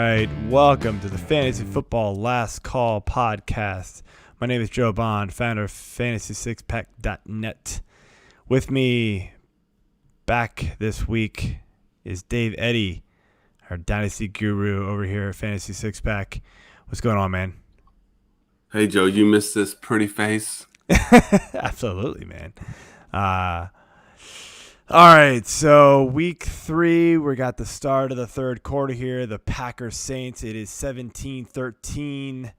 right, welcome to the Fantasy Football Last Call podcast. My name is Joe Bond, founder of FantasySixPack.net. With me back this week is Dave Eddy, our dynasty guru over here at Fantasy Six Pack. What's going on, man? Hey, Joe, you missed this pretty face. Absolutely, man. All right, so week 3, we got the start of the third quarter here. The Packers Saints, it is 17-13.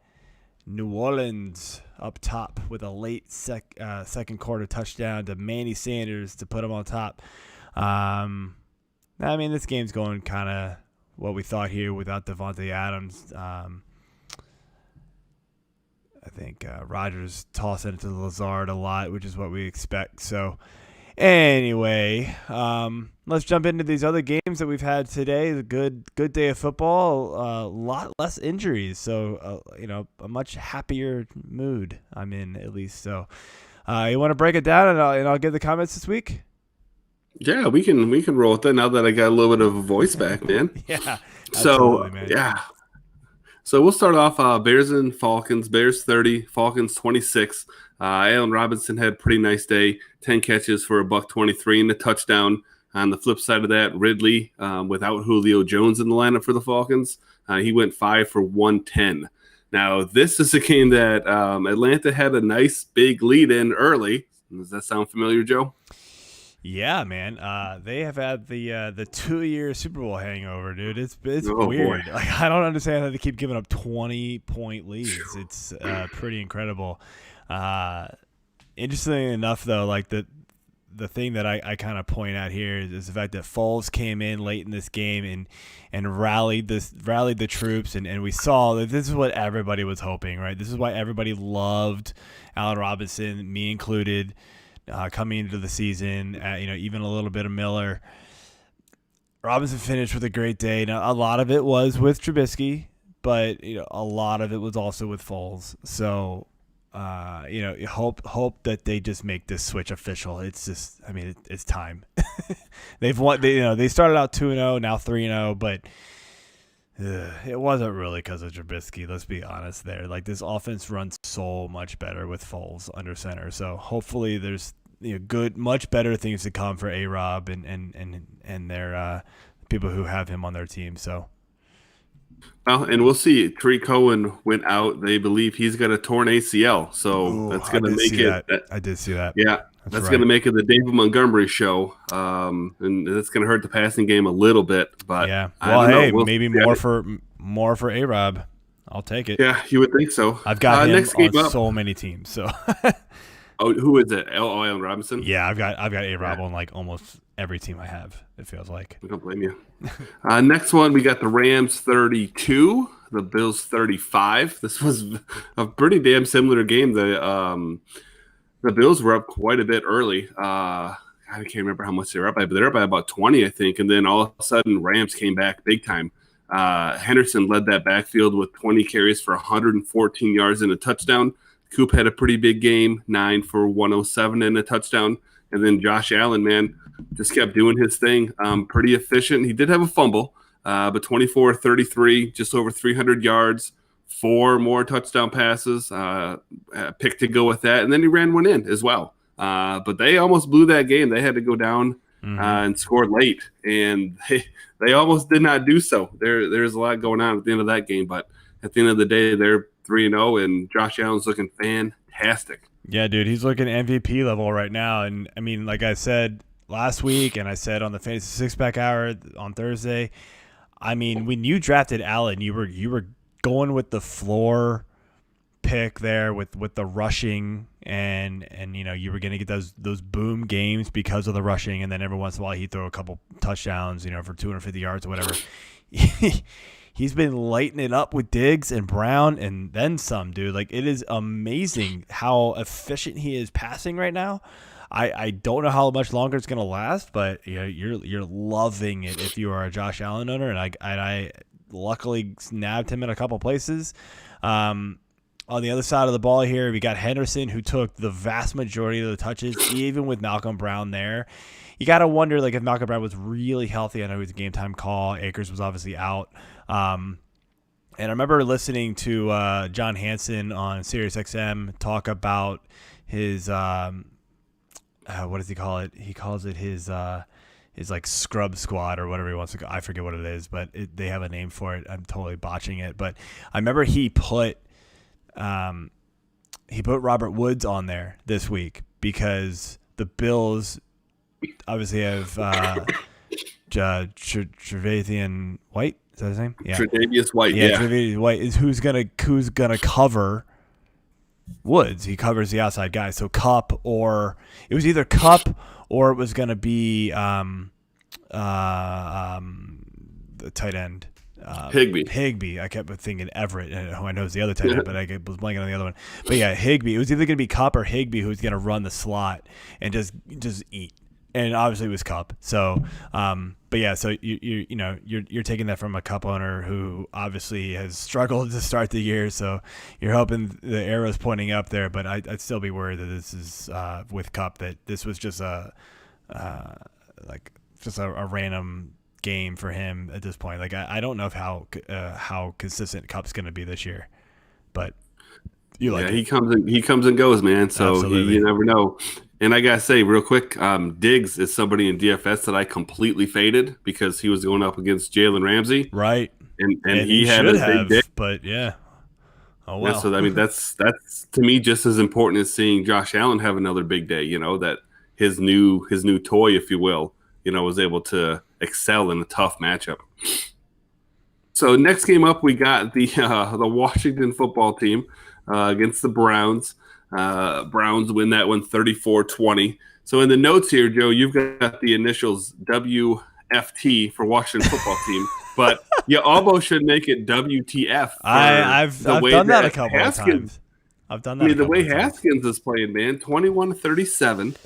New Orleans up top with a late second quarter touchdown to Manny Sanders to put him on top. I mean, this game's going kind of what we thought here without Devontae Adams. I think Rodgers tossing it to Lazard a lot, which is what we expect. So anyway, let's jump into these other games that we've had today. The good day of football, a lot less injuries, so a much happier mood I'm in, at least. So you want to break it down, and I'll give the comments this week? Yeah, we can roll with that now that I got a little bit of a voice back, man. Yeah, so man. Yeah. So we'll start off Bears and Falcons. Bears 30, Falcons 26. Allen Robinson had a pretty nice day, 10 catches for $123 and a touchdown. On the flip side of that, Ridley, without Julio Jones in the lineup for the Falcons, he went 5 for 110. Now, this is a game that Atlanta had a nice big lead in early. Does that sound familiar, Joe? Yeah, man. They have had the 2-year Super Bowl hangover, dude. It's weird. Boy. Like, I don't understand how they keep giving up 20-point leads. It's pretty incredible. Interestingly enough, though, like the thing that I kind of point out here is the fact that Foles came in late in this game and rallied the troops, and we saw that this is what everybody was hoping, right? This is why everybody loved Allen Robinson, me included. Coming into the season, even a little bit of Miller. Robinson finished with a great day. Now, a lot of it was with Trubisky, but a lot of it was also with Foles. So, hope that they just make this switch official. It's just, it's time. They've won. They started out 2-0, now 3-0, but it wasn't really because of Trubisky. Let's be honest there. Like, this offense runs so much better with Foles under center. So hopefully there's much better things to come for A-Rob and their people who have him on their team. So, well, and we'll see. Trey Cohen went out. They believe he's got a torn ACL, so that's going to make it. I did see that. Yeah, that's going to make it the David Montgomery show, and that's going to hurt the passing game a little bit. But yeah, well, hey, maybe more for A-Rob. I'll take it. Yeah, you would think so. I've got him next game on so many teams. So. Oh, who is it? Allen Robinson? Yeah, I've got A-Rob on like almost every team I have, it feels like. I don't blame you. Next one, we got the Rams 32, the Bills 35. This was a pretty damn similar game. The Bills were up quite a bit early. I can't remember how much they were up by, but they're up by about 20, I think. And then all of a sudden, Rams came back big time. Henderson led that backfield with 20 carries for 114 yards and a touchdown. Coop had a pretty big game, 9 for 107 and a touchdown. And then Josh Allen, man, just kept doing his thing. Pretty efficient. He did have a fumble, but 24-33, just over 300 yards, 4 more touchdown passes, pick to go with that. And then he ran one in as well. But they almost blew that game. They had to go down and score late. And they almost did not do so. There's a lot going on at the end of that game. But at the end of the day, they're 3-0, and Josh Allen's looking fantastic. Yeah, dude, he's looking MVP level right now. And, like I said last week, and I said on the Fantasy Six-Pack Hour on Thursday, when you drafted Allen, you were going with the floor pick there with the rushing, and you were going to get those boom games because of the rushing, and then every once in a while he'd throw a couple touchdowns, for 250 yards or whatever. He's been lighting it up with Diggs and Brown and then some, dude. Like, it is amazing how efficient he is passing right now. I don't know how much longer it's going to last, but you're loving it if you are a Josh Allen owner, and I luckily nabbed him in a couple places. On the other side of the ball here, we got Henderson, who took the vast majority of the touches, even with Malcolm Brown there. You got to wonder, like, if Malcolm Brown was really healthy. I know he was a game time call. Akers was obviously out. And I remember listening to John Hansen on SiriusXM talk about his what does he call it? He calls it his like scrub squad or whatever he wants to go. I forget what it is, but they have a name for it. I'm totally botching it. But I remember he put Robert Woods on there this week because the Bills obviously have Tre'Davious White. Is that his name? Yeah. Tre'Davious White. Yeah. Tre'Davious White is who's gonna cover Woods. He covers the outside guy. So Kupp, or it was either Kupp or it was gonna be the tight end. Higbee. I kept thinking Everett, who I know is the other tight end, but I was blanking on the other one. But yeah, Higbee. It was either going to be Kupp or Higbee who's going to run the slot and just eat. And obviously it was Kupp. So, but yeah, so you're taking that from a Kupp owner who obviously has struggled to start the year. So you're hoping the arrow's pointing up there, but I'd still be worried that this is with Kupp, that this was just a random game for him at this point. Like I don't know how consistent Kupp's going to be this year, but he comes and goes, man. So you never know. And I gotta say real quick, Diggs is somebody in DFS that I completely faded because he was going up against Jalen Ramsey, right? And he had a big day, but yeah. Oh wow. Yeah, so I mean that's to me just as important as seeing Josh Allen have another big day. You know, that his new toy, if you will, was able to excel in a tough matchup. So next game up, we got the Washington football team against the Browns. Browns win that one 34-20. So in the notes here, Joe, you've got the initials WFT for Washington football team, but you almost should make it WTF. I've done that a couple of times. I've done that. I mean, the way Haskins is playing, man, 21-37,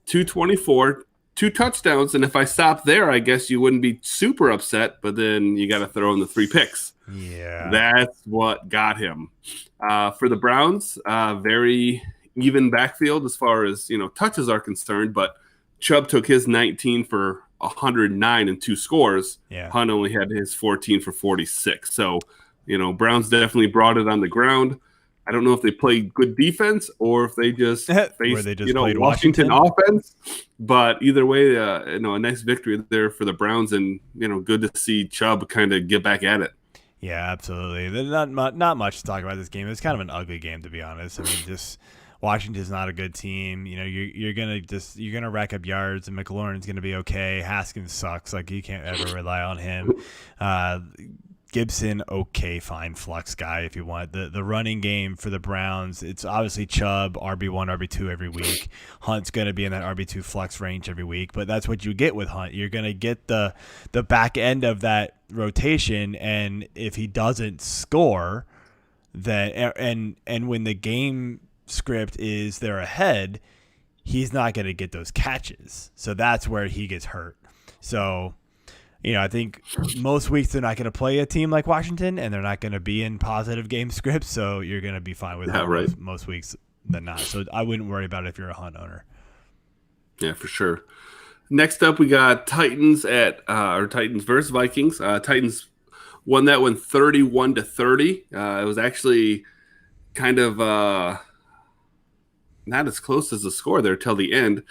224. 2 touchdowns, and if I stop there, I guess you wouldn't be super upset, but then you got to throw in the 3 picks. Yeah. That's what got him. For the Browns, very even backfield as far as, touches are concerned, but Chubb took his 19 for 109 and 2 scores. Yeah. Hunt only had his 14 for 46. So, Browns definitely brought it on the ground. I don't know if they played good defense or if they just faced, Washington offense. But either way, a nice victory there for the Browns, and good to see Chubb kind of get back at it. Yeah, absolutely. There's not much to talk about this game. It's kind of an ugly game, to be honest. I mean, just Washington's not a good team. You're gonna rack up yards, and McLaurin's gonna be okay. Haskins sucks. Like you can't ever rely on him. Gibson, okay, fine, flex guy if you want. The running game for the Browns, it's obviously Chubb, RB1, RB2 every week. Hunt's going to be in that RB2 flex range every week, but that's what you get with Hunt. You're going to get the back end of that rotation, and if he doesn't score, then and when the game script is they're ahead, he's not going to get those catches. So that's where he gets hurt. So I think most weeks they're not going to play a team like Washington, and they're not going to be in positive game scripts, so you're going to be fine with that most weeks than not. So I wouldn't worry about it if you're a Hunt owner. Yeah, for sure. Next up, we got Titans Titans versus Vikings. Titans won that one 31-30. It was actually kind of not as close as the score there till the end.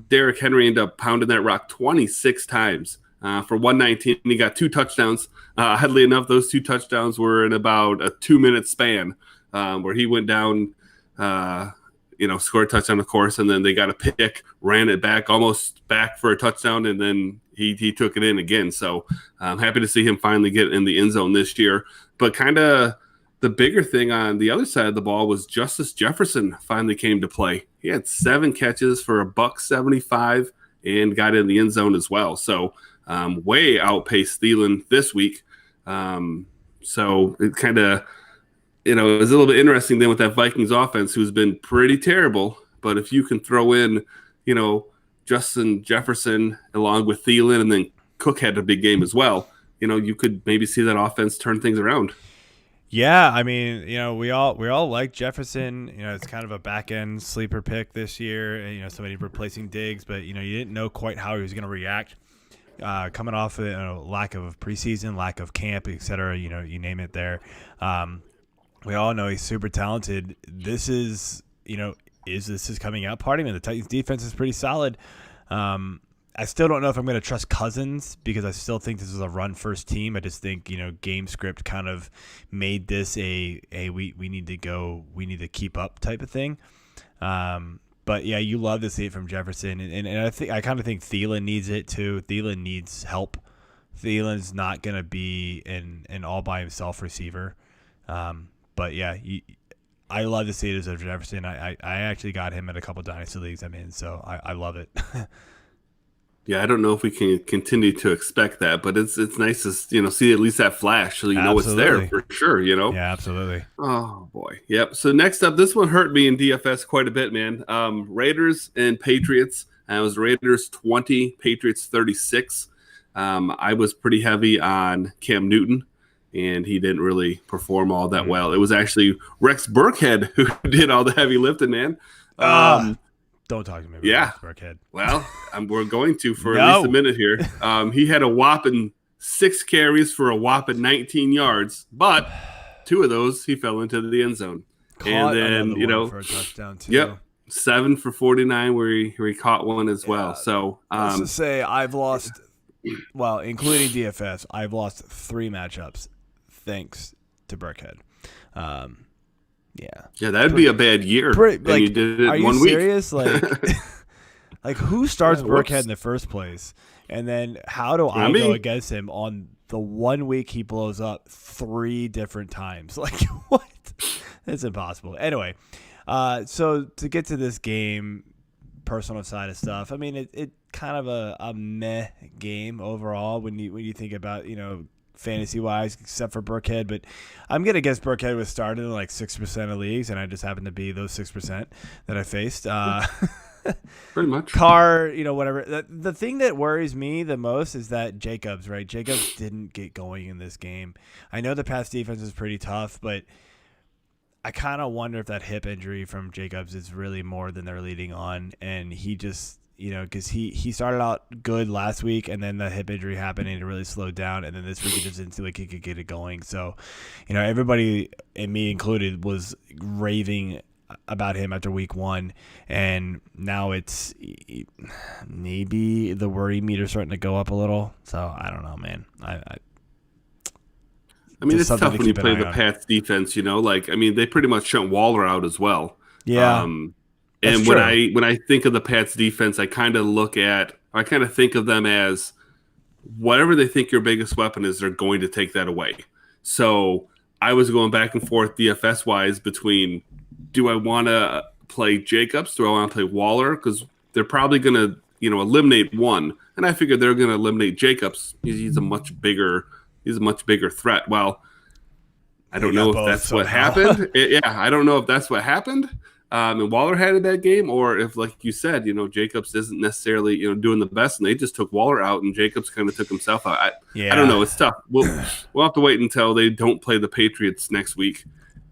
Derrick Henry ended up pounding that rock 26 times. For 119, he got 2 touchdowns. Oddly enough, those 2 touchdowns were in about a 2-minute span, where he went down, scored a touchdown, of course, and then they got a pick, ran it back, almost back for a touchdown, and then he took it in again. So I'm happy to see him finally get in the end zone this year. But kind of the bigger thing on the other side of the ball was Justice Jefferson finally came to play. He had 7 catches for $175 and got in the end zone as well. So way outpaced Thielen this week. So it kind of, it was a little bit interesting then with that Vikings offense, who's been pretty terrible. But if you can throw in, Justin Jefferson along with Thielen, and then Cook had a big game as well, you could maybe see that offense turn things around. Yeah, I mean, we all like Jefferson. It's kind of a back end sleeper pick this year. Somebody replacing Diggs, but you didn't know quite how he was going to react coming off a lack of preseason, lack of camp, etc. You name it there. We all know he's super talented. This is, this is coming out party, man. The Titans defense is pretty solid. I still don't know if I'm going to trust Cousins because I still think this is a run-first team. I just think, game script kind of made this we need to keep up type of thing. But, yeah, you love to see it from Jefferson. And I kind of think Thielen needs it too. Thielen needs help. Thielen's not going to be an all-by-himself receiver. But, yeah, I love to see it as a Jefferson. I actually got him at a couple dynasty leagues I'm in, so I love it. Yeah, I don't know if we can continue to expect that, but it's nice to see at least that flash, so know it's there for sure. Yeah, absolutely. Oh boy, yep. So next up, this one hurt me in DFS quite a bit, man. Raiders and Patriots. It was Raiders 20, Patriots 36. I was pretty heavy on Cam Newton, and he didn't really perform all that well. It was actually Rex Burkhead who did all the heavy lifting, man. Don't talk to me about Burkhead. Well, we're going to for at least a minute here. He had a whopping 6 carries for a whopping 19 yards, but 2 of those he fell into the end zone. Caught and then, for a touchdown too. Yep, 7 for 49 where he caught one as well. So let's just say I've lost, including DFS, I've lost 3 matchups thanks to Burkhead. Yeah, that'd be a bad year. You did it are you 1 week. Serious? Like who starts Burkhead in the first place? And then how do I go against him on the 1 week he blows up 3 different times? Like what? It's impossible. Anyway, so to get to this game, personal side of stuff. I mean, it kind of a meh game overall when you think about fantasy-wise, except for Burkhead. But I'm going to guess Burkhead was started in like 6% of leagues, and I just happened to be those 6% that I faced. Pretty much. Carr, whatever. The thing that worries me the most is that Jacobs, right? Jacobs didn't get going in this game. I know the pass defense is pretty tough, but I kind of wonder if that hip injury from Jacobs is really more than they're leading on, and he just because he started out good last week, and then the hip injury happened, and it really slowed down, and then this week it just didn't seem like he could get it going. So, everybody, and me included, was raving about him after week 1, and now it's maybe the worry meter starting to go up a little. So I don't know, man. I mean, it's tough when you play the Pats defense. They pretty much shut Waller out as well. Yeah. And when I think of the Pats defense, I kind of think of them as whatever they think your biggest weapon is, they're going to take that away. So I was going back and forth DFS wise between, do I want to play Jacobs? Do I want to play Waller? Because they're probably going to, eliminate one. And I figured they're going to eliminate Jacobs. He's a much bigger threat. Well, I don't know if that's what happened. I don't know if that's what happened. And Waller had a bad game, or if, like you said, Jacobs isn't necessarily, doing the best, and they just took Waller out, and Jacobs kind of took himself out. I don't know. It's tough. We'll have to wait until they don't play the Patriots next week,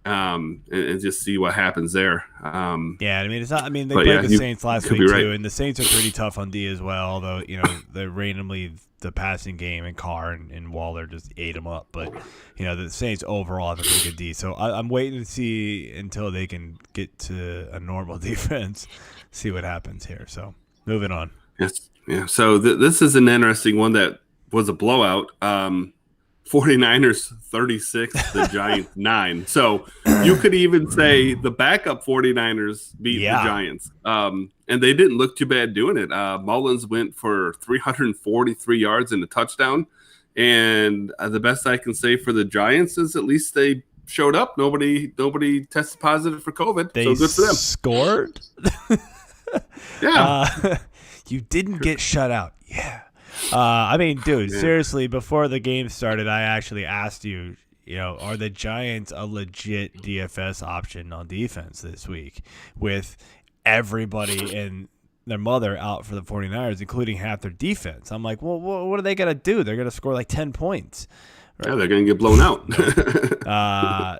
and just see what happens there. It's not. They played the Saints last week too, and the Saints are pretty tough on D as well. Although they randomly the passing game and Carr and Waller just ate them up. But the Saints overall have a pretty good D. So I'm waiting to see until they can get to a normal defense, see what happens here. So moving on. Yes, yeah. So this is an interesting one that was a blowout. 49ers 36, the Giants 9. So you could even say the backup 49ers beat the Giants. And they didn't look too bad doing it. Mullins went for 343 yards and a touchdown. And the best I can say for the Giants is at least they showed up. Nobody tested positive for COVID. They so good for them. Scored? Yeah. You didn't get shut out. Yeah. Dude, seriously, before the game started, I actually asked you, are the Giants a legit DFS option on defense this week with everybody and their mother out for the 49ers, including half their defense? I'm like, well, what are they going to do? They're going to score like 10 points, Yeah, they're going to get blown out.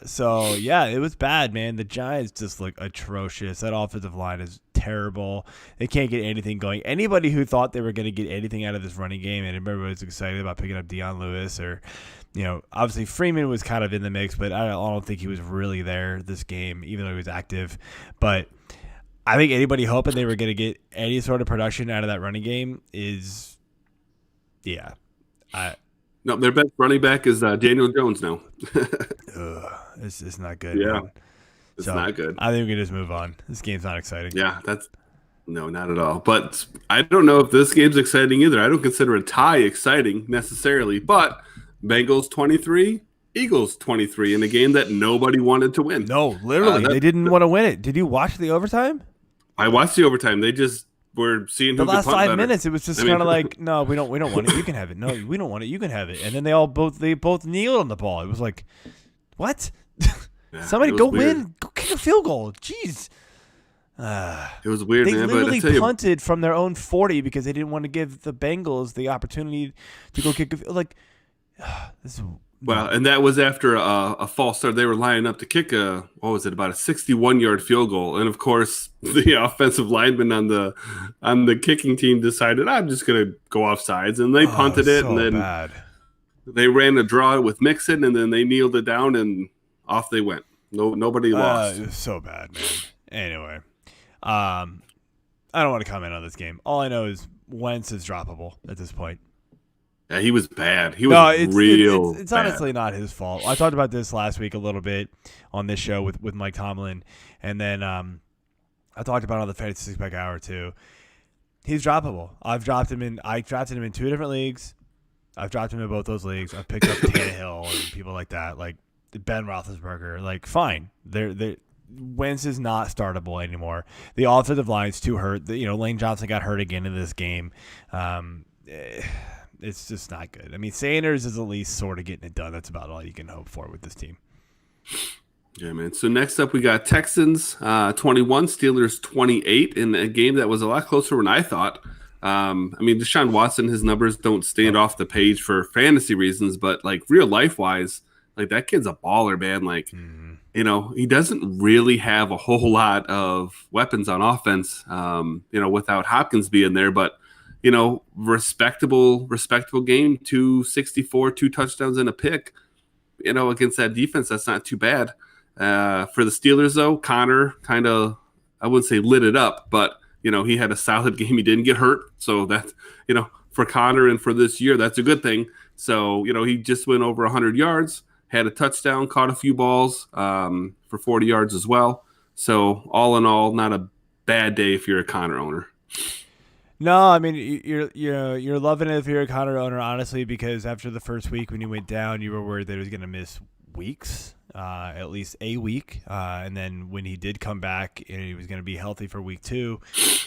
So, yeah, it was bad, man. The Giants just look atrocious. That offensive line is terrible. They can't get anything going. Anybody who thought they were going to get anything out of this running game, and everybody was excited about picking up Deion Lewis or, obviously Freeman was kind of in the mix, but I don't think he was really there this game, even though he was active. But I think anybody hoping they were going to get any sort of production out of that running game is, yeah. No, their best running back is Daniel Jones now. It's not good. Yeah, man. it's not good. I think we can just move on. This game's not exciting. Yeah, no, not at all. But I don't know if this game's exciting either. I don't consider a tie exciting necessarily. But Bengals 23, Eagles 23 in a game that nobody wanted to win. No, literally, they didn't want to win it. Did you watch the overtime? I watched the overtime. They just were seeing who the last could punt 5 better. Minutes. It was just kind of like, no, we don't want it. You can have it. No, we don't want it. You can have it. And then they both kneeled on the ball. It was like, what? Yeah, Somebody go weird. win. Go kick a field goal. Jeez. It was weird, they man. They literally but punted from their own 40 because they didn't want to give the Bengals the opportunity to go kick a field. Like, this is. Well, and that was after a false start. They were lining up to kick about a 61-yard field goal, and of course, the offensive lineman on the kicking team decided, I'm just going to go off sides, and they punted it, and then they ran a draw with Mixon, and then they kneeled it down, and off they went. Nobody lost. It was so bad, man. Anyway, I don't want to comment on this game. All I know is Wentz is droppable at this point. Yeah, he was bad. He was real It's bad. honestly not his fault. I talked about this last week a little bit on this show with Mike Tomlin, and then I talked about it on the Fantasy Six-Pack Hour too. He's droppable. I drafted him in 2 different leagues. I've dropped him in both those leagues. I've picked up Tannehill and people like that, like Ben Roethlisberger. Like, fine. Wentz is not startable anymore. The offensive line's too hurt. Lane Johnson got hurt again in this game. It's just not good. I mean, Sanders is at least sort of getting it done. That's about all you can hope for with this team. Yeah, man. So next up, we got Texans 21, Steelers 28 in a game that was a lot closer than I thought. Deshaun Watson, his numbers don't stand off the page for fantasy reasons, but like real life wise, like that kid's a baller, man. Like, he doesn't really have a whole lot of weapons on offense, without Hopkins being there, but respectable game, 264, 2 touchdowns and a pick, against that defense. That's not too bad. For the Steelers, though, Connor kind of, I wouldn't say lit it up, but, he had a solid game. He didn't get hurt. So that, for Connor and for this year, that's a good thing. So, he just went over 100 yards, had a touchdown, caught a few balls for 40 yards as well. So all in all, not a bad day if you're a Connor owner. No, I mean you're loving it if you're a Connor owner, honestly, because after the first week when he went down, you were worried that he was going to miss weeks, at least a week, and then when he did come back and he was going to be healthy for week 2,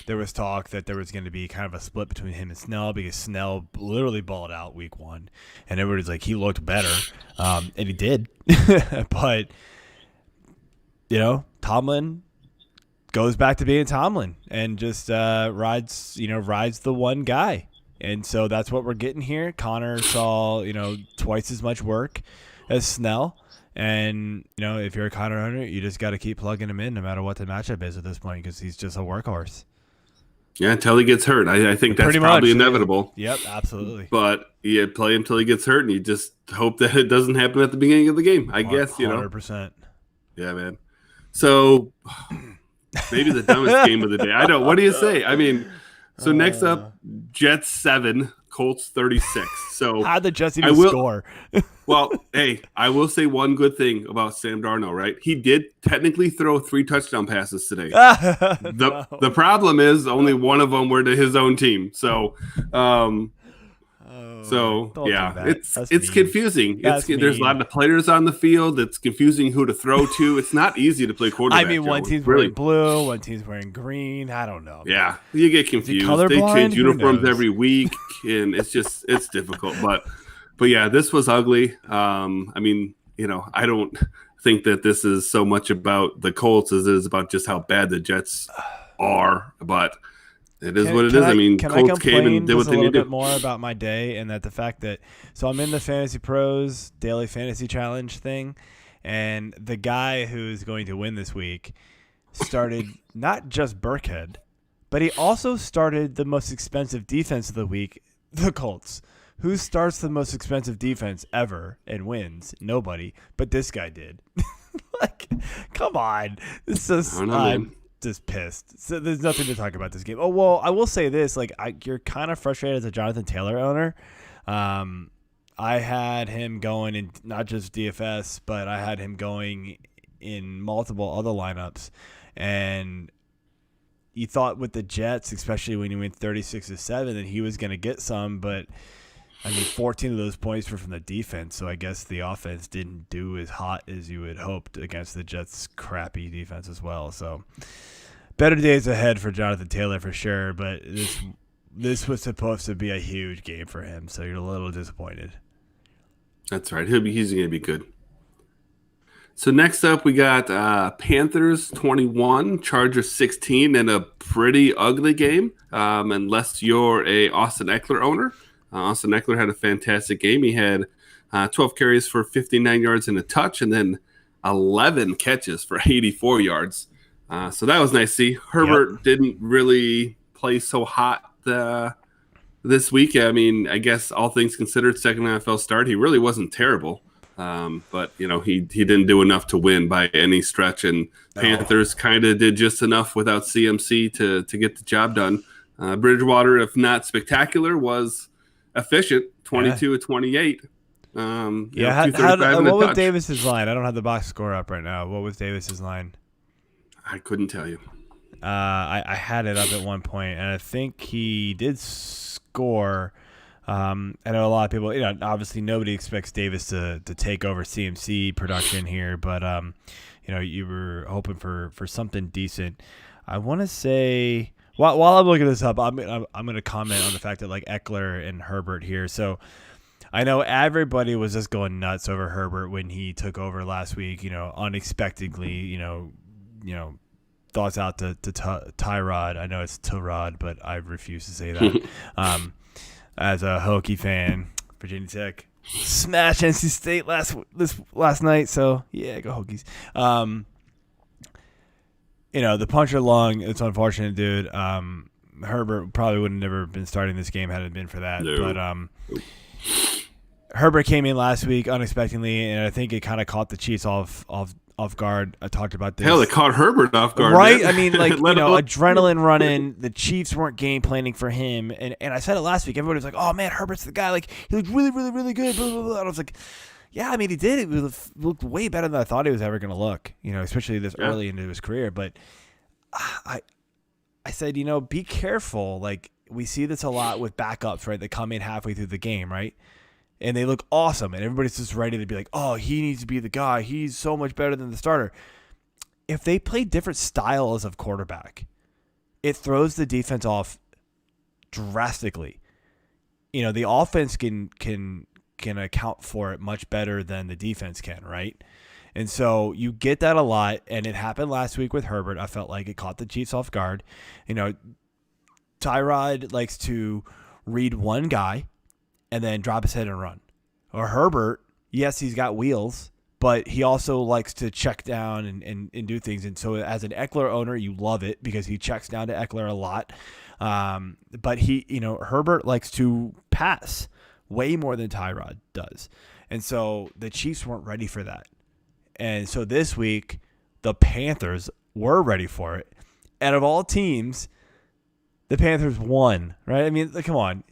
there was talk that there was going to be kind of a split between him and Snell because Snell literally balled out week 1, and everybody's like he looked better, and he did, but Tomlin goes back to being Tomlin and just rides the one guy. And so that's what we're getting here. Connor saw, twice as much work as Snell. And, if you're a Connor owner, you just got to keep plugging him in no matter what the matchup is at this point because he's just a workhorse. Yeah, until he gets hurt. I think that's Pretty probably much, inevitable. Yep, absolutely. But you play until he gets hurt, and you just hope that it doesn't happen at the beginning of the game, I guess. 100%. Yeah, man. So maybe the dumbest game of the day. I don't. What do you say? I mean, so next up, Jets 7, Colts 36. So how'd the Jets even score? Well, hey, I will say one good thing about Sam Darnold, right? He did technically throw 3 touchdown passes today. The problem is only one of them were to his own team. So, it's confusing. There's a lot of players on the field. It's confusing who to throw to. It's not easy to play quarterback. I mean, one team's wearing blue, one team's wearing green. I don't know. Yeah, you get confused. They change uniforms every week, and it's difficult. But yeah, this was ugly. I don't think that this is so much about the Colts as it is about just how bad the Jets are. But It is what it is. I mean, can Colts I came and complain did what just a they little need to bit do. more about my day and that the fact that so I'm in the Fantasy Pros Daily Fantasy Challenge thing, and the guy who's going to win this week started not just Burkhead, but he also started the most expensive defense of the week, the Colts. Who starts the most expensive defense ever and wins? Nobody, but this guy did. Like, come on. This is I'm just pissed. So there's nothing to talk about this game. Oh, well, I will say this. Like, you're kind of frustrated as a Jonathan Taylor owner. I had him going in not just DFS, but I had him going in multiple other lineups. And you thought with the Jets, especially when you went 36-7, that he was going to get some, but I mean, 14 of those points were from the defense, so I guess the offense didn't do as hot as you had hoped against the Jets' crappy defense as well. So better days ahead for Jonathan Taylor for sure, but this was supposed to be a huge game for him, so you're a little disappointed. That's right. He's going to be good. So next up, we got Panthers 21, Chargers 16, and a pretty ugly game, unless you're a Austin Ekeler owner. Austin Ekeler had a fantastic game. He had 12 carries for 59 yards and a touch, and then 11 catches for 84 yards. So that was nice to see. Herbert didn't really play so hot this week. I mean, I guess all things considered, second NFL start, he really wasn't terrible. But, he didn't do enough to win by any stretch, and Panthers kind of did just enough without CMC to get the job done. Bridgewater, if not spectacular, was efficient, 22-28. What was Davis's line? I don't have the box score up right now. What was Davis's line? I couldn't tell you. I had it up at one point, and I think he did score. I know a lot of people, obviously nobody expects Davis to take over CMC production here, but you were hoping for something decent. I want to say. While I'm looking this up, I'm going to comment on the fact that like Ekeler and Herbert here. So I know everybody was just going nuts over Herbert when he took over last week. Unexpectedly. Thoughts out to Tyrod. I know it's Tyrod, but I refuse to say that. As a Hokie fan, Virginia Tech smashed NC State last night. So yeah, go Hokies. The puncher long, it's unfortunate, dude. Herbert probably would have never been starting this game had it been for that. No. But Herbert came in last week unexpectedly, and I think it kind of caught the Chiefs off guard. I talked about this. Hell, it caught Herbert off guard. Right? Man. I mean, adrenaline running. The Chiefs weren't game planning for him. And I said it last week. Everybody was like, oh, man, Herbert's the guy. Like, he looked really, really, really good. Blah, blah, blah. And I was like, yeah, I mean, he did. It looked way better than I thought he was ever going to look, especially this early into his career. But I said, be careful. Like, we see this a lot with backups, right? They come in halfway through the game, right? And they look awesome. And everybody's just ready to be like, oh, he needs to be the guy. He's so much better than the starter. If they play different styles of quarterback, it throws the defense off drastically. The offense can account for it much better than the defense can, right? And so you get that a lot, and it happened last week with Herbert. I felt like it caught the Chiefs off guard. Tyrod likes to read one guy and then drop his head and run. Or Herbert, yes, he's got wheels, but he also likes to check down and do things. And so as an Ekeler owner, you love it because he checks down to Ekeler a lot. But Herbert likes to pass way more than Tyrod does. And so the Chiefs weren't ready for that. And so this week, the Panthers were ready for it. And of all teams, the Panthers won, right? I mean, come on.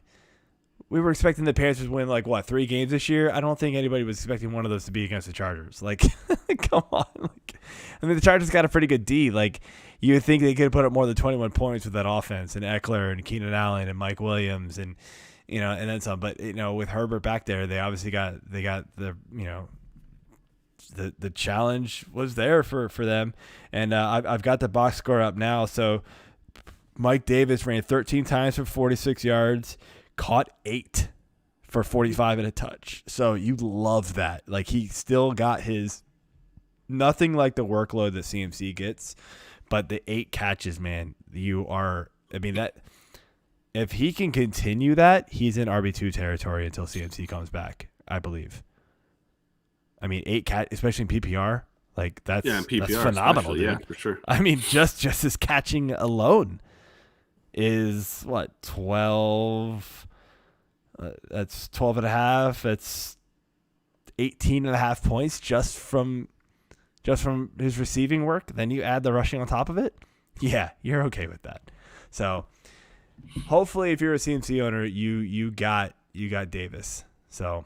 We were expecting the Panthers to win, 3 games this year? I don't think anybody was expecting one of those to be against the Chargers. Like, come on. The Chargers got a pretty good D. You would think they could have put up more than 21 points with that offense, and Ekeler and Keenan Allen and Mike Williams and then some. But, with Herbert back there, they obviously got the challenge was there for them. And I've got the box score up now. So Mike Davis ran 13 times for 46 yards. Caught 8 for 45 and a touch. So you love that. He still got his nothing like the workload that CMC gets, but the 8 catches, man, that if he can continue that, he's in RB2 territory until CMC comes back, I believe. I mean, 8 especially in PPR, like that's phenomenal, dude. Yeah, for sure. I mean, just his catching alone is what 12. That's 12 and a half. That's 18 and a half points just from his receiving work. Then you add the rushing on top of it. Yeah, you're okay with that. So hopefully, if you're a CMC owner, you got Davis. So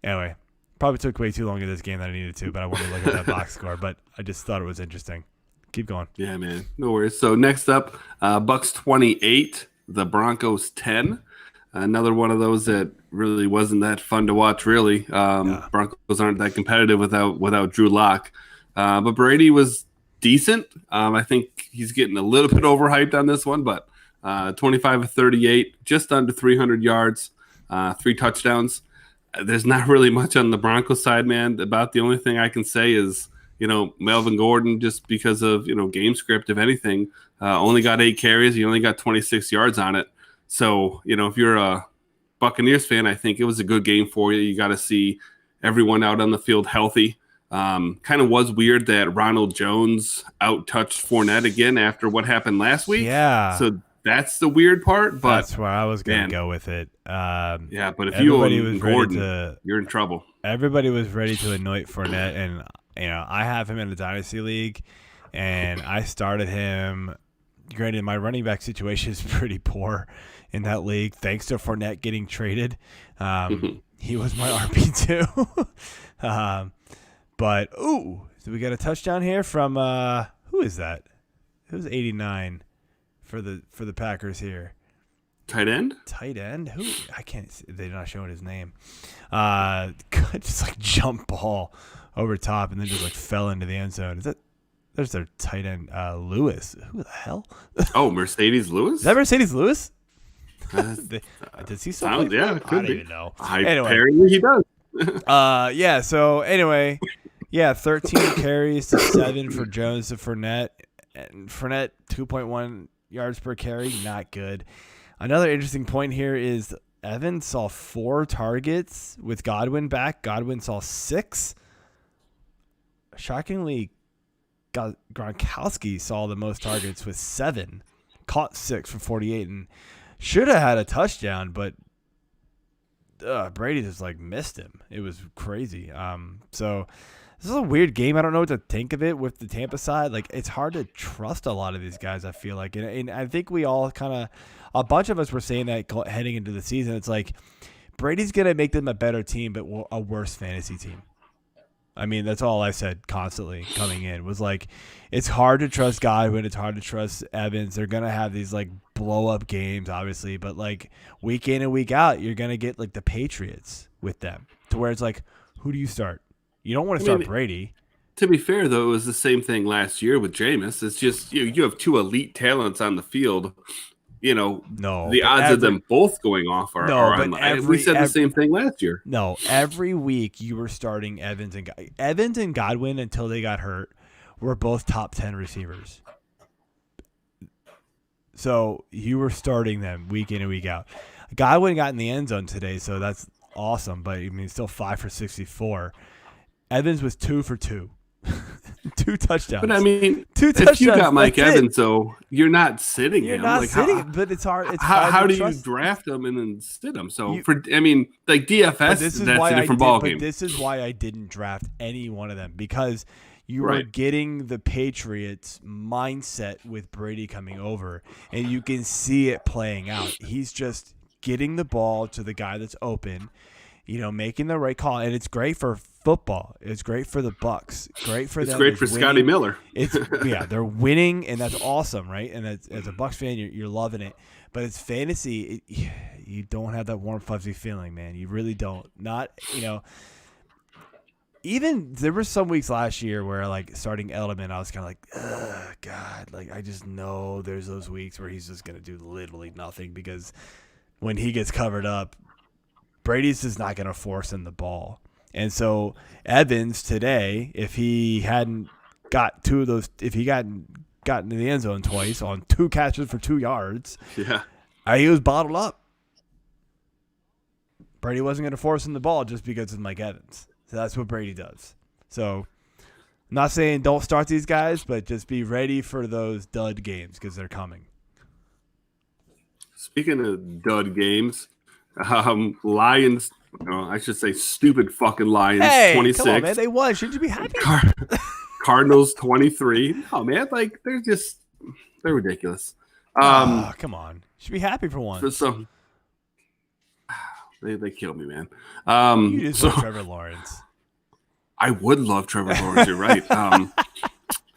anyway, probably took way too long in this game than I needed to, but I wanted to look at that box score. But I just thought it was interesting. Keep going. Yeah, man. No worries. So next up, Bucks 28, the Broncos 10. Another one of those that really wasn't that fun to watch, really. Broncos aren't that competitive without Drew Lock. But Brady was decent. I think he's getting a little bit overhyped on this one, but 25 of 38, just under 300 yards, 3 touchdowns. There's not really much on the Broncos side, man. About the only thing I can say is, Melvin Gordon, just because of, game script, if anything, only got 8 carries. He only got 26 yards on it. So, if you're a Buccaneers fan, I think it was a good game for you. You got to see everyone out on the field healthy. Kind of was weird that Ronald Jones out-touched Fournette again after what happened last week. Yeah. So that's the weird part. But that's where I was going to go with it. Yeah, but if you own Gordon, you're in trouble. Everybody was ready to anoint Fournette, and I have him in the Dynasty League, and I started him. Granted, my running back situation is pretty poor in that league, thanks to Fournette getting traded. He was my RB2. But, so we got a touchdown here from, who is that? It was 89 for the Packers here. Tight end? Who? I can't see. They're not showing his name. Just like jump ball over top and then just like fell into the end zone. There's their tight end, Lewis. Who the hell? Oh, Mercedes Lewis? Is that Mercedes Lewis? Does he still play? Yeah, I don't even know. Apparently he does. Yeah, so anyway, 13 carries to 7 for Jones to Fournette. And Fournette, 2.1 yards per carry, not good. Another interesting point here is Evans saw 4 targets with Godwin back. Godwin saw 6. Shockingly, Gronkowski saw the most targets with 7, caught 6 for 48, and should have had a touchdown, but Brady just missed him. It was crazy. So this is a weird game. I don't know what to think of it with the Tampa side. It's hard to trust a lot of these guys, I feel like. And I think we all a bunch of us were saying that heading into the season. It's like Brady's going to make them a better team, but a worse fantasy team. I mean, that's all I said constantly coming in was it's hard to trust Godwin. It's hard to trust Evans. They're going to have these blow up games, obviously, but week in and week out, you're going to get the Patriots with them to where it's who do you start? You don't want to start Brady. To be fair, though, it was the same thing last year with Jameis. It's just you have 2 elite talents on the field. The odds of them both going off are on. We said the same thing last year. No, every week you were starting Evans and Godwin until they got hurt were both top 10 receivers. So you were starting them week in and week out. Godwin got in the end zone today, so that's awesome. But still 5 for 64. Evans was 2 for 2. 2 touchdowns. But 2 touchdowns. If you got Mike Evans, though, you're not sitting him. You're not sitting, but it's hard. It's how do you draft him and then sit him? So DFS, that's a different ballgame. But this is why I didn't draft any one of them, because you are getting the Patriots mindset with Brady coming over, and you can see it playing out. He's just getting the ball to the guy that's open, making the right call, and it's great for football. It's great for the Bucs. Great for them. It's great for Scotty Miller. They're winning, and that's awesome, right? And as a Bucs fan, you're loving it. But it's fantasy. You don't have that warm, fuzzy feeling, man. You really don't. Not, even there were some weeks last year where starting Edelman, I was kind of ugh, God, I just know there's those weeks where he's just gonna do literally nothing, because when he gets covered up, Brady's just not gonna force him the ball. And so Evans today, if he hadn't got 2 of those, if he gotten into the end zone twice on 2 catches for 2 yards, He was bottled up. Brady wasn't going to force him the ball just because of Mike Evans. So that's what Brady does. So I'm not saying don't start these guys, but just be ready for those dud games because they're coming. Speaking of dud games, Lions, I should say stupid fucking Lions, hey, 26. Come on, man. They won. Shouldn't you be happy? Cardinals, 23. No, man. Like, they're ridiculous. Come on. You should be happy for once. They kill me, man. You just love Trevor Lawrence. I would love Trevor Lawrence. You're right.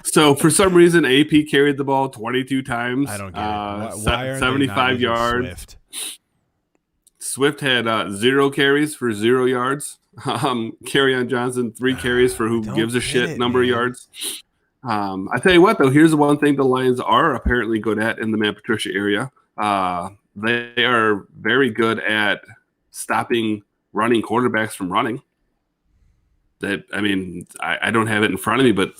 So for some reason, AP carried the ball 22 times. I don't get it. Why 75 yards. Swift had 0 carries for 0 yards. Kerryon Johnson 3 carries for who gives a shit number of yards. I tell you what, though, here's the one thing the Lions are apparently good at in the Matt Patricia area. They are very good at stopping running quarterbacks from running. I don't have it in front of me, but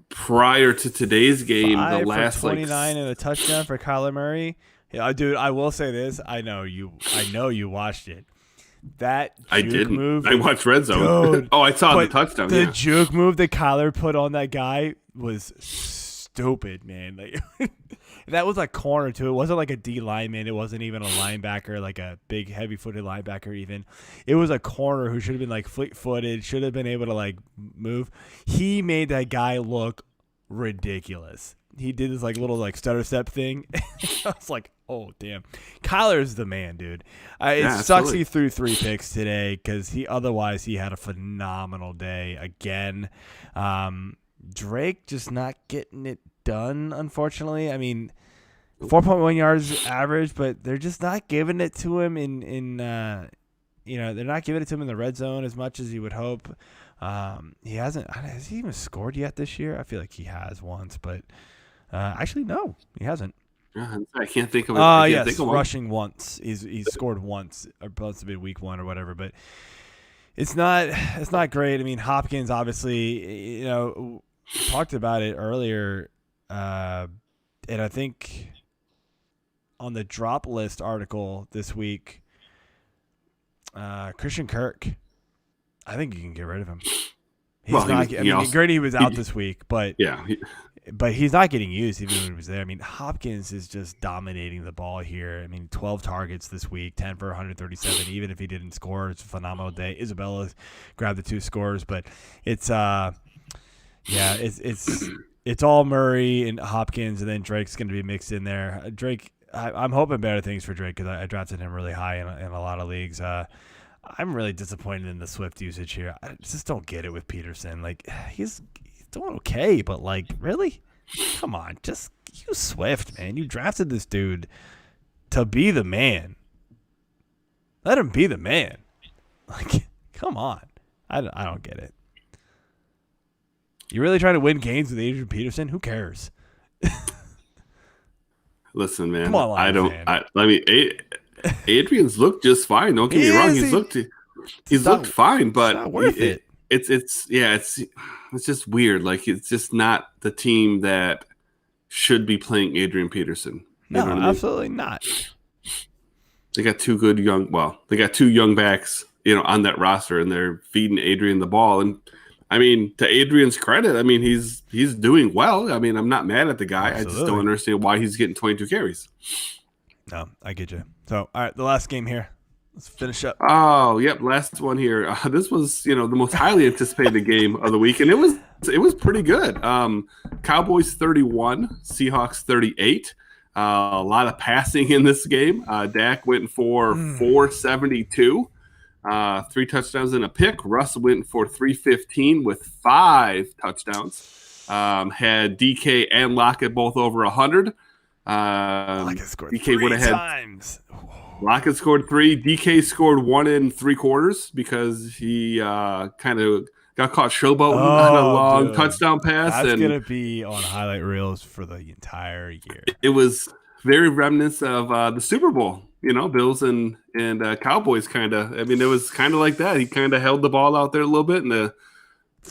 prior to today's game, the last 29 and a touchdown for Kyler Murray. Yeah, dude, I will say this. I know you watched it. That I didn't. Move, I watched Red Zone. Dude, I saw the touchdown. The juke move that Kyler put on that guy was stupid, man. Like that was a corner too. It wasn't like a D lineman. It wasn't even a linebacker, like a big, heavy-footed linebacker. Even it was a corner who should have been like fleet-footed, should have been able to like move. He made that guy look ridiculous. He did this like little like stutter step thing. I was like, oh damn, Kyler's the man, dude. It sucks he threw 3 picks today because he had a phenomenal day again. Drake just not getting it done, unfortunately. I mean, 4.1 yards average, but they're just not giving it to him they're not giving it to him in the red zone as much as you would hope. Has he even scored yet this year? I feel like he has once, but actually no, he hasn't. I can't think of it. Yes, rushing once. He's scored once, or supposed to be week 1 or whatever, but it's not great. I mean, Hopkins obviously, talked about it earlier, and I think on the drop list article this week, Christian Kirk, I think you can get rid of him. Granted, he was out this week, but but he's not getting used even when he was there. I mean, Hopkins is just dominating the ball here. I mean, 12 targets this week, 10 for 137. Even if he didn't score, it's a phenomenal day. Isabella grabbed the 2 scores, but it's it's all Murray and Hopkins, and then Drake's going to be mixed in there. Drake, I'm hoping better things for Drake because I drafted him really high in a lot of leagues. I'm really disappointed in the Swift usage here. I just don't get it with Peterson. Like, he's doing okay, but like, really? Come on, just use Swift, man. You drafted this dude to be the man. Let him be the man. Like, come on. I don't get it. You really trying to win games with Adrian Peterson? Who cares? Listen, man. Come on, Adrian's looked just fine. Don't get me wrong. He's looked fine, but not worth it. It's just weird. Like, it's just not the team that should be playing Adrian Peterson. No, absolutely not. They got 2 young backs, on that roster, and they're feeding Adrian the ball. And I mean, to Adrian's credit, I mean, he's doing well. I mean, I'm not mad at the guy. Absolutely. I just don't understand why he's getting 22 carries. No, I get you. So, all right, the last game here. Let's finish up. Oh, yep, last one here. This was, the most highly anticipated game of the week, and it was pretty good. Cowboys 31, Seahawks 38. A lot of passing in this game. Dak went for 472, 3 touchdowns and a pick. Russ went for 315 with 5 touchdowns. Had DK and Lockett both over 100. Lockett scored DK 3 times. Lockett scored 3. DK scored 1 3/4 because he kind of got caught showboating on a long touchdown pass. That's going to be on highlight reels for the entire year. It was very remnants of the Super Bowl, Bills and Cowboys kind of. I mean, it was kind of like that. He kind of held the ball out there a little bit, and the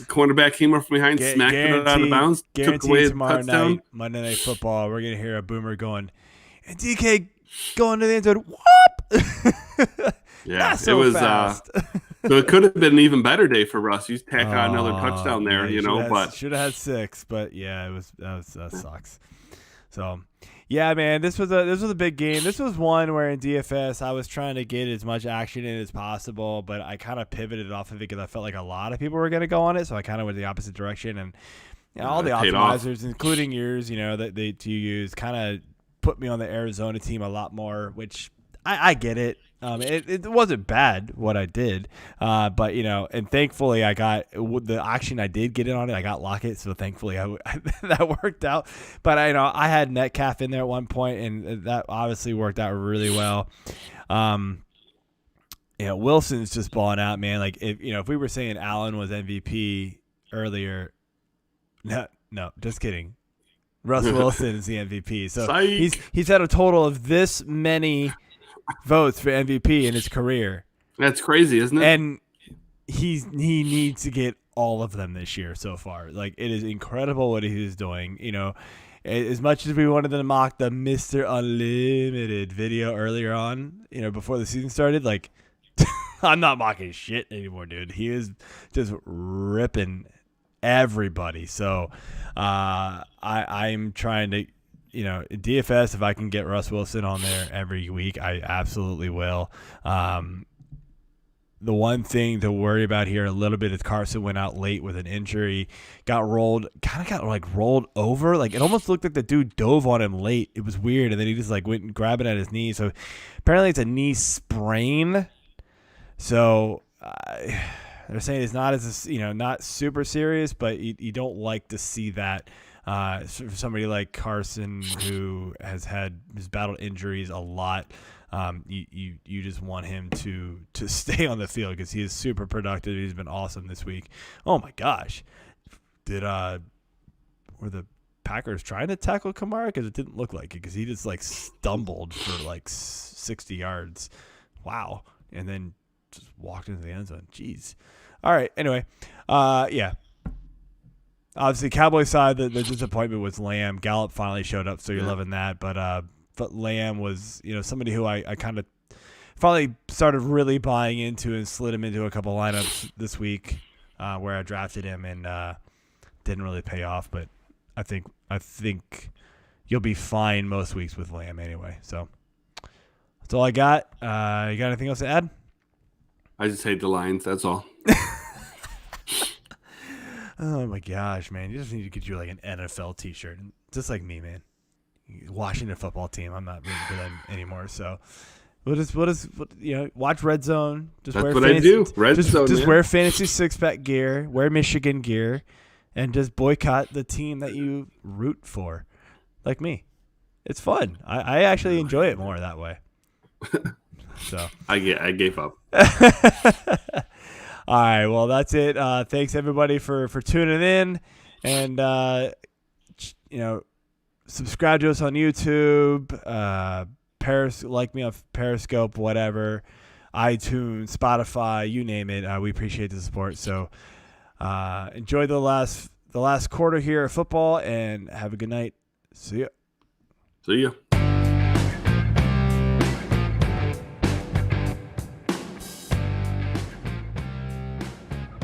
cornerback came up from behind, smacked it out of bounds, took away a touchdown. Night, Monday Night Football, we're going to hear a boomer going, and DK going to the end zone. Whoop! Yeah, Not so it was. fast. So it could have been an even better day for Russ. He's tack on another touchdown there, but should have had 6, but yeah, that sucks. So, yeah, man, this was a big game. This was one where in DFS I was trying to get as much action in as possible, but I kind of pivoted off of it because I felt like a lot of people were going to go on it, so I kind of went the opposite direction. And all the optimizers, including yours, that you use, kind of put me on the Arizona team a lot more, which I get it. It wasn't bad what I did, but and thankfully I got the action I did get in on it. I got Lockett, so thankfully that worked out. But I had Metcalf in there at one point, and that obviously worked out really well. Wilson's just balling out, man. Like if we were saying Allen was MVP earlier, no, just kidding. Russ Wilson is the MVP, so he's had a total of this many votes for MVP in his career. That's crazy, isn't it? And he needs to get all of them this year so far. Like, it is incredible what he's doing. As much as we wanted to mock the Mr. Unliiiimited video earlier on, before the season started, like, I'm not mocking shit anymore, dude. He is just ripping everybody. So I'm trying to, DFS, if I can get Russ Wilson on there every week, I absolutely will. The one thing to worry about here a little bit is Carson went out late with an injury, got rolled over. Like, it almost looked like the dude dove on him late. It was weird, and then he just went and grabbed it at his knee. So apparently it's a knee sprain. So they're saying it's not not super serious, but you don't like to see that. For somebody like Carson, who has battled injuries a lot, you just want him to stay on the field because he is super productive. He's been awesome this week. Oh my gosh, were the Packers trying to tackle Kamara? Because it didn't look like it, because he just stumbled for 60 yards. Wow, and then just walked into the end zone. Jeez. All right. Anyway, yeah. Obviously, Cowboys side, the disappointment was Lamb. Gallup finally showed up, so you're loving that. But Lamb was, somebody who I kind of finally started really buying into and slid him into a couple lineups this week where I drafted him and didn't really pay off. But I think you'll be fine most weeks with Lamb anyway. So that's all I got. You got anything else to add? I just hate the Lions. That's all. Oh my gosh, man! You just need to get you an NFL T-shirt, just like me, man. Washington football team. I'm not rooting for them anymore, so we'll just watch Red Zone. That's what I do. Red Zone. Just wear fantasy 6-pack gear, wear Michigan gear, and just boycott the team that you root for, like me. It's fun. I actually enjoy it more that way. So I gave up. All right, well, that's it. Thanks, everybody, for tuning in. And, subscribe to us on YouTube, like me on Periscope, whatever, iTunes, Spotify, you name it. We appreciate the support. So enjoy the last quarter here of football, and have a good night. See ya. See ya.